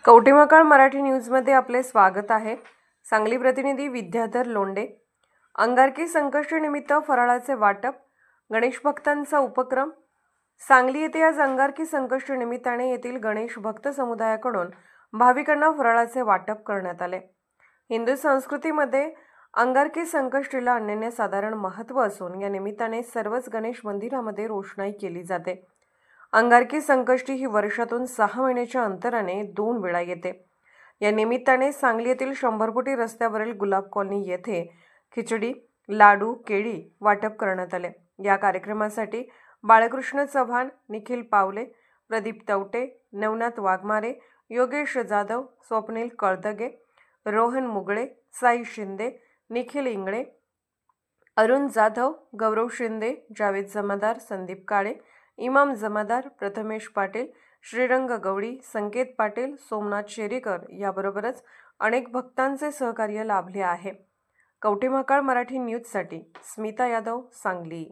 कवठेमहाकाळ मराठी न्यूजमध्ये आपले स्वागत आहे। सांगली प्रतिनिधी विद्याधर लोंढे। अंगारकी संकष्टीनिमित्त फराळाचे वाटप, गणेश भक्तांचा उपक्रम। सांगली येथे आज अंगारकी संकष्टीनिमित्ताने येथील गणेश भक्त समुदायाकडून भाविकांना फराळाचे वाटप करण्यात आले। हिंदू संस्कृतीमध्ये अंगारकी संकष्टीला अनन्यसाधारण महत्त्व असून या निमित्ताने सर्वच गणेश मंदिरामध्ये रोषणाई केली जाते। अंगारकी संकष्टी ही वर्षातून 6 महिन्याच्या अंतराने 2 वेळा येते। या निमित्ताने सांगली येथील 100 फुटी रस्त्यावरील गुलाब कॉलनी येथे खिचडी, लाडू, केळी वाटप करण्यात आले। या कार्यक्रमासाठी बाळकृष्ण चव्हाण, निखिल पावले, प्रदीप तवटे, नवनाथ वाघमारे, योगेश जाधव, स्वप्नील कळदगे, रोहन मुगळे, साई शिंदे, निखिल इंगळे, अरुण जाधव, गौरव शिंदे, जावेद जमादार, संदीप काळे, इमाम जमादार, प्रथमेश पाटील, श्रीरंग गवळी, संकेत पाटील, सोमनाथ शेरीकर याबरोबरच अनेक भक्तांचे सहकार्य लाभले आहे। कवठेमहाकाळ मराठी न्यूजसाठी स्मिता यादव, सांगली।